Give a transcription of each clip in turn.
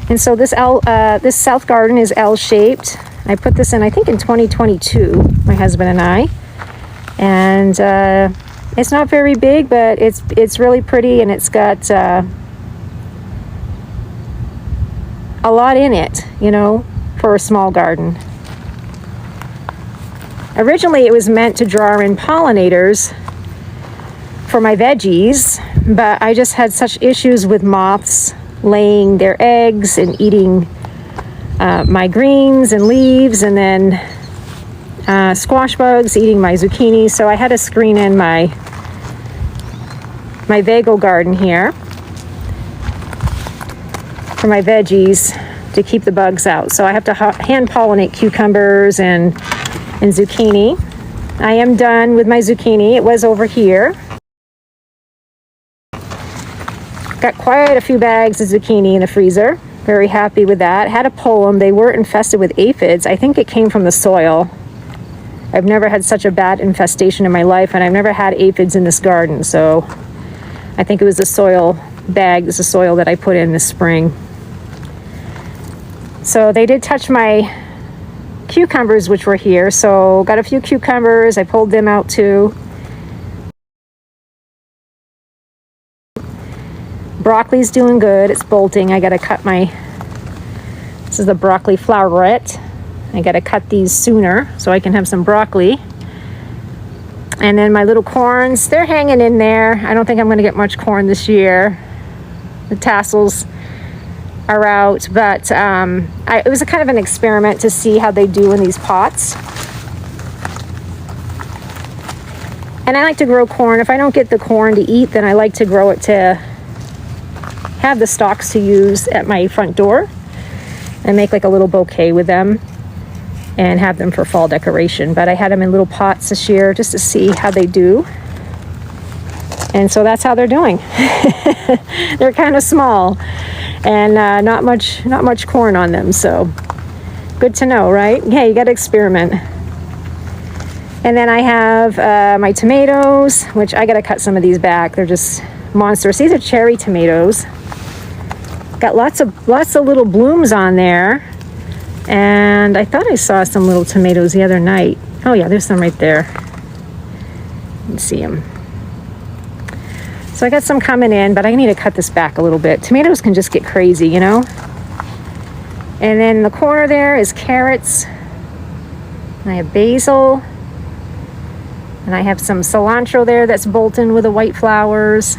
And so this south garden is L-shaped. I put this in, I think in 2022, my husband and I. And it's not very big, but it's really pretty, and it's got a lot in it, you know, for a small garden. Originally, it was meant to draw in pollinators for my veggies, but I just had such issues with moths laying their eggs and eating my greens and leaves, and then squash bugs eating my zucchini. So I had to screen in my Vago garden here for my veggies to keep the bugs out. So I have to hand pollinate cucumbers and zucchini. I am done with my zucchini. It was over here. Got quite a few bags of zucchini in the freezer. Very happy with that. Had to pull them. They were infested with aphids. I think it came from the soil. I've never had such a bad infestation in my life, and I've never had aphids in this garden. So I think it was the soil bag, this is soil that I put in this spring. So they did touch my cucumbers, which were here. So got a few cucumbers. I pulled them out too. Broccoli's doing good. It's bolting. I got to cut this is the broccoli floweret. I got to cut these sooner so I can have some broccoli. And then my little corns, they're hanging in there. I don't think I'm going to get much corn this year. The tassels are out, but it was a kind of an experiment to see how they do in these pots. And I like to grow corn. If I don't get the corn to eat, then I like to grow it to have the stalks to use at my front door and make like a little bouquet with them and have them for fall decoration. But I had them in little pots this year just to see how they do. And so that's how they're doing. They're kind of small and not much corn on them. So good to know, right? Yeah, you got to experiment. And then I have my tomatoes, which I got to cut some of these back. They're just monstrous. These are cherry tomatoes. Got lots of little blooms on there. And I thought I saw some little tomatoes the other night. Oh yeah, there's some right there. You can see them. So I got some coming in, but I need to cut this back a little bit. Tomatoes can just get crazy, you know? And then in the corner there is carrots. And I have basil. And I have some cilantro there that's bolting with the white flowers.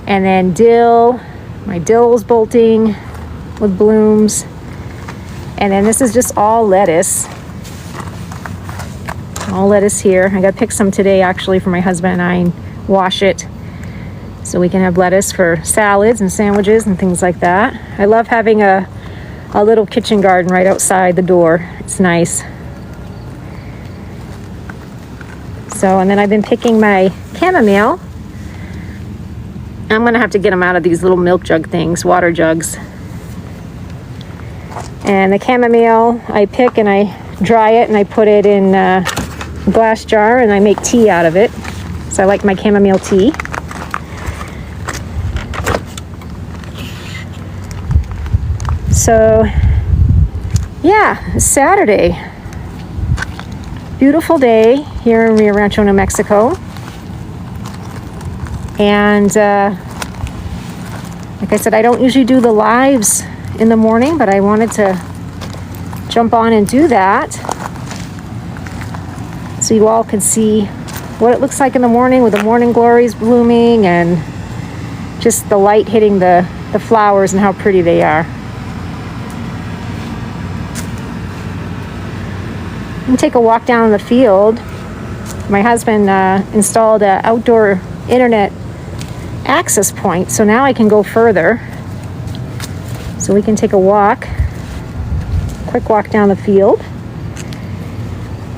And then dill. My dill's bolting with blooms. And then this is just all lettuce. All lettuce here. I got to pick some today actually for my husband and I and wash it so we can have lettuce for salads and sandwiches and things like that. I love having a little kitchen garden right outside the door. It's nice. So, and then I've been picking my chamomile. I'm going to have to get them out of these little milk jug things, water jugs. And the chamomile I pick and I dry it and I put it in a glass jar and I make tea out of it. So I like my chamomile tea. So yeah, Saturday. Beautiful day here in Rio Rancho, New Mexico. And like I said, I don't usually do the lives in the morning, but I wanted to jump on and do that so you all could see what it looks like in the morning with the morning glories blooming and just the light hitting the flowers and how pretty they are. And take a walk down the field. My husband installed an outdoor internet access point, so now I can go further. So we can take a walk, quick walk down the field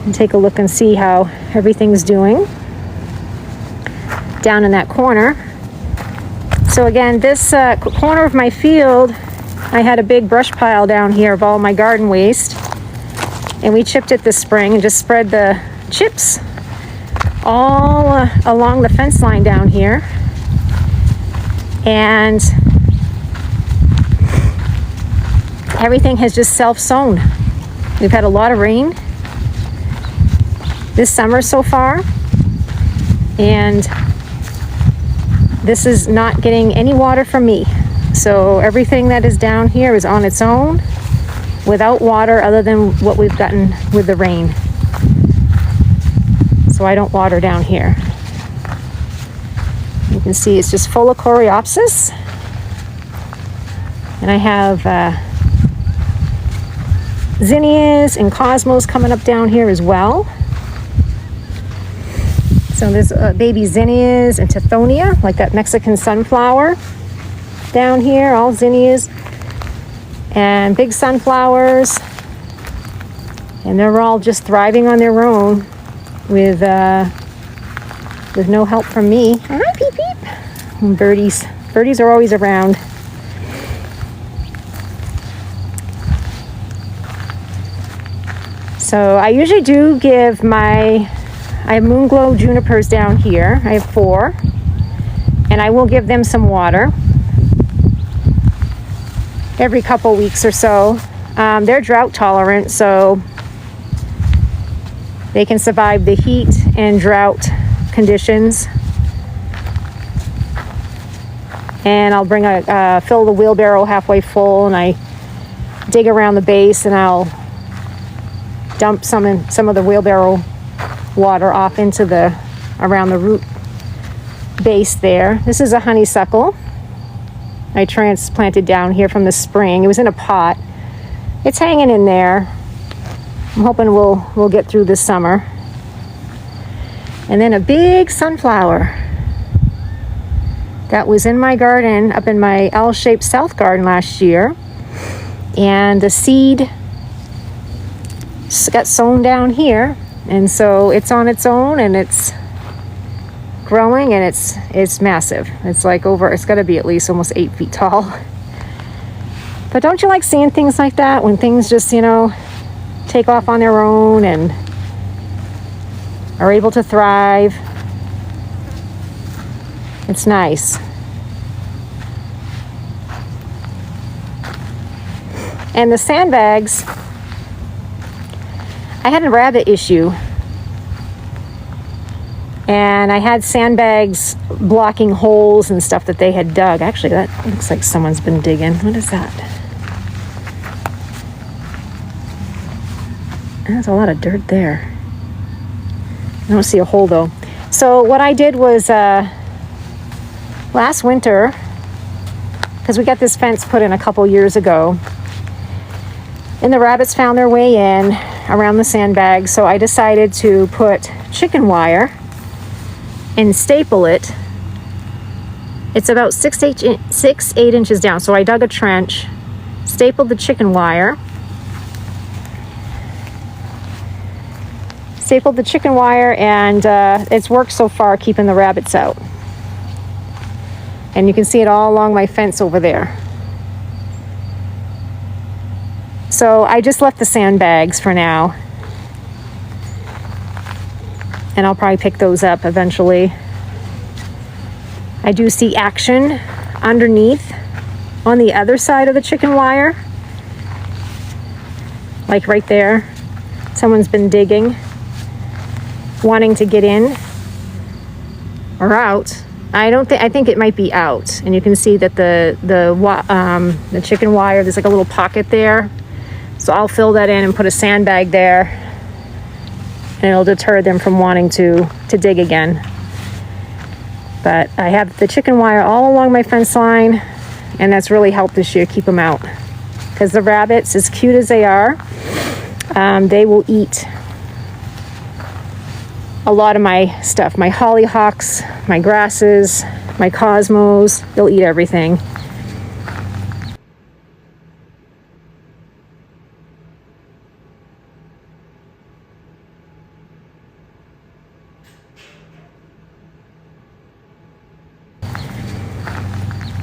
and take a look and see how everything's doing down in that corner. So again, this corner of my field, I had a big brush pile down here of all my garden waste, and we chipped it this spring and just spread the chips all along the fence line down here. And everything has just self-sown. We've had a lot of rain this summer so far, and this is not getting any water from me. So everything that is down here is on its own without water other than what we've gotten with the rain. So I don't water down here. You can see it's just full of coreopsis. And I have zinnias and cosmos coming up down here as well. So there's baby zinnias and tithonia, like that Mexican sunflower down here, all zinnias. And big sunflowers. And they're all just thriving on their own with no help from me. Hi, Peep Peep. And birdies. Birdies are always around. So I usually do give I have moonglow junipers down here. I have 4. And I will give them some water every couple weeks or so. They're drought tolerant, so they can survive the heat and drought conditions. And I'll bring fill the wheelbarrow halfway full, and I dig around the base, and I'll dump some of the wheelbarrow water off into around the root base there. This is a honeysuckle I transplanted down here from the spring. It was in a pot. It's hanging in there. I'm hoping we'll get through this summer. And then a big sunflower that was in my garden, up in my L-shaped south garden last year. And the seed got sown down here, and so it's on its own, and it's growing, and it's massive. It's like it's got to be at least almost 8 feet tall. But don't you like seeing things like that, when things just, take off on their own and are able to thrive? It's nice. And the sandbags, I had a rabbit issue, and I had sandbags blocking holes and stuff that they had dug. Actually, that looks like someone's been digging. What is that? There's a lot of dirt there. I don't see a hole though. So what I did was last winter, because we got this fence put in a couple years ago, and the rabbits found their way in around the sandbag, so I decided to put chicken wire and staple it. It's about 6-8 inches down. So I dug a trench, stapled the chicken wire, and it's worked so far keeping the rabbits out. And you can see it all along my fence over there. So I just left the sandbags for now. And I'll probably pick those up eventually. I do see action underneath on the other side of the chicken wire. Like right there. Someone's been digging, wanting to get in or out. I think it might be out. And you can see that the chicken wire, there's like a little pocket there. So I'll fill that in and put a sandbag there, and it'll deter them from wanting to dig again. But I have the chicken wire all along my fence line, and that's really helped this year keep them out. Because the rabbits, as cute as they are, they will eat a lot of my stuff. My hollyhocks, my grasses, my cosmos, they'll eat everything.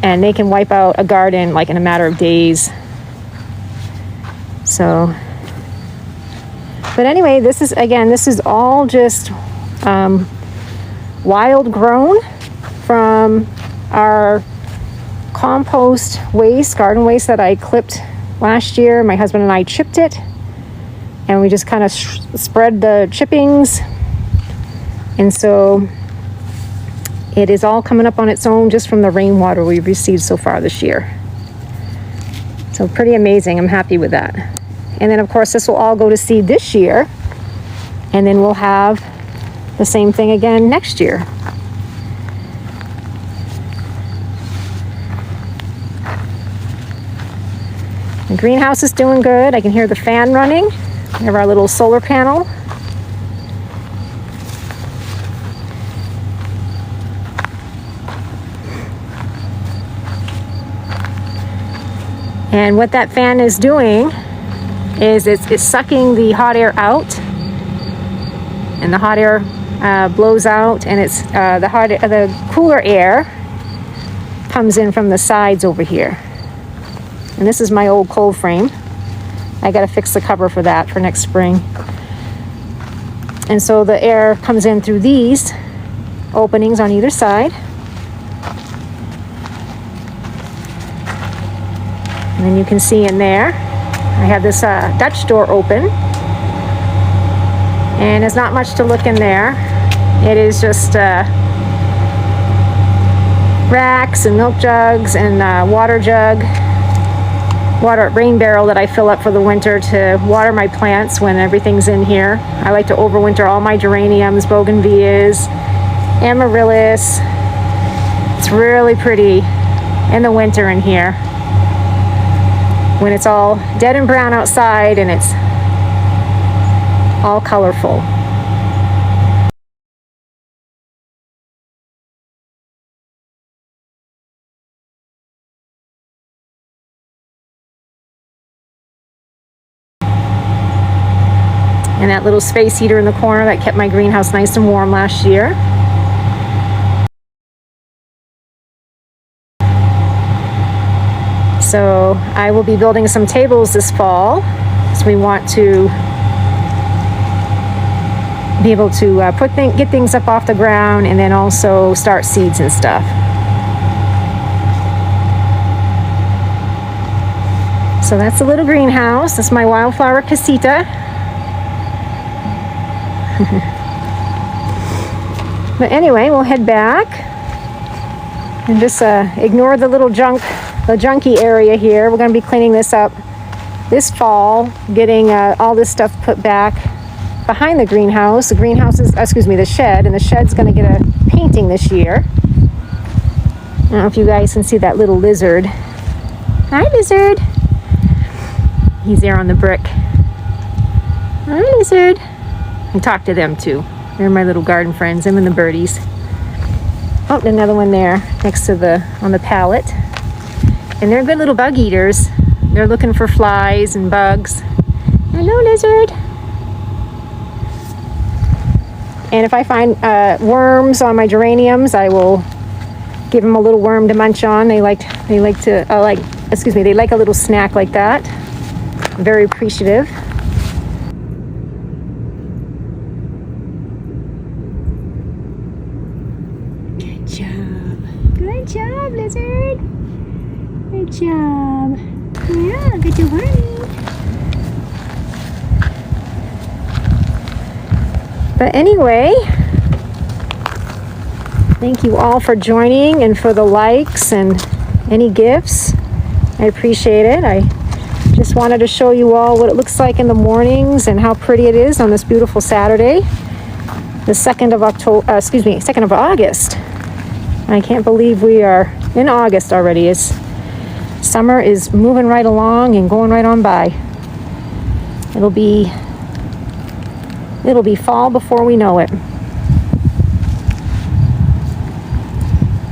And they can wipe out a garden like in a matter of days. So, but anyway, this is all just wild grown from our compost waste, garden waste that I clipped last year. My husband and I chipped it, and we just kind of spread the chippings. And so it is all coming up on its own just from the rainwater we've received so far this year. So pretty amazing. I'm happy with that. And then of course this will all go to seed this year, and then we'll have the same thing again next year. The greenhouse is doing good. I can hear the fan running. We have our little solar panel. And what that fan is doing is it's sucking the hot air out, and the hot air blows out, and it's the cooler air comes in from the sides over here. And this is my old cold frame. I got to fix the cover for that for next spring. And so the air comes in through these openings on either side. And then you can see in there, I have this Dutch door open. And there's not much to look in there. It is just racks and milk jugs and rain barrel that I fill up for the winter to water my plants when everything's in here. I like to overwinter all my geraniums, bougainvilleas, amaryllis. It's really pretty in the winter in here, when it's all dead and brown outside and it's all colorful. And that little space heater in the corner that kept my greenhouse nice and warm last year. So I will be building some tables this fall. So we want to be able to get things up off the ground, and then also start seeds and stuff. So that's the little greenhouse. That's my wildflower casita. But anyway, we'll head back and just ignore the little junky area here. We're going to be cleaning this up this fall, getting all this stuff put back behind the greenhouse. The shed, and the shed's going to get a painting this year. I don't know if you guys can see that little lizard. Hi, lizard. He's there on the brick. Hi, lizard. I talk to them too. They're my little garden friends, them and the birdies. Oh, another one there next to on the pallet. And they're good little bug eaters. They're looking for flies and bugs. Hello, lizard. And if I find worms on my geraniums, I will give them a little worm to munch on. They like a little snack like that. Very appreciative. Good job, lizard. Good job. Yeah, good job, honey. But anyway, thank you all for joining and for the likes and any gifts. I appreciate it. I just wanted to show you all what it looks like in the mornings and how pretty it is on this beautiful Saturday, the 2nd of August. I can't believe we are in August already. Summer is moving right along and going right on by. It'll be fall before we know it.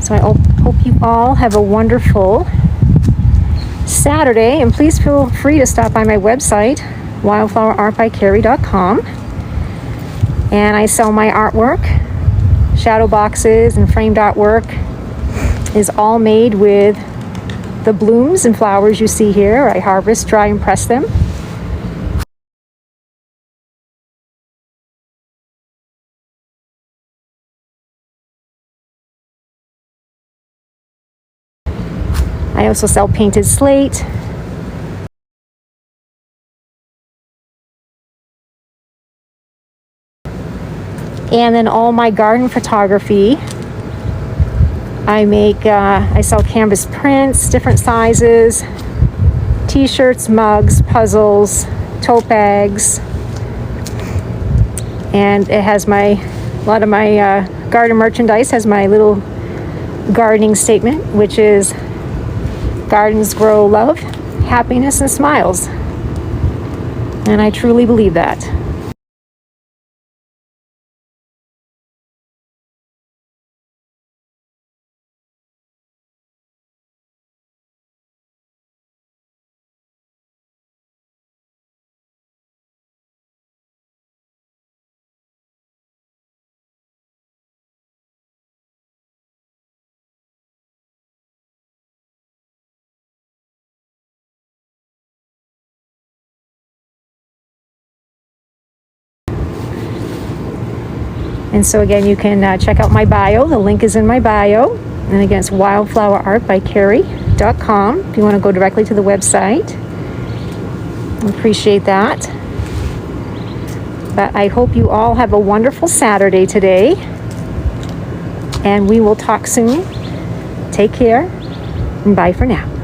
So I hope you all have a wonderful Saturday, and please feel free to stop by my website, wildflowerartbycarrie.com, and I sell my artwork. Shadow boxes and framed artwork is all made with the blooms and flowers you see here. I harvest, dry, and press them. I also sell painted slate, And then all my garden photography, I sell canvas prints, different sizes, t-shirts, mugs, puzzles, tote bags, and it has a lot of my garden merchandise has my little gardening statement, which is gardens grow love, happiness, and smiles. And I truly believe that. And so again, you can check out my bio. The link is in my bio. And again, it's wildflowerartbycarrie.com if you want to go directly to the website. I appreciate that. But I hope you all have a wonderful Saturday today. And we will talk soon. Take care, and bye for now.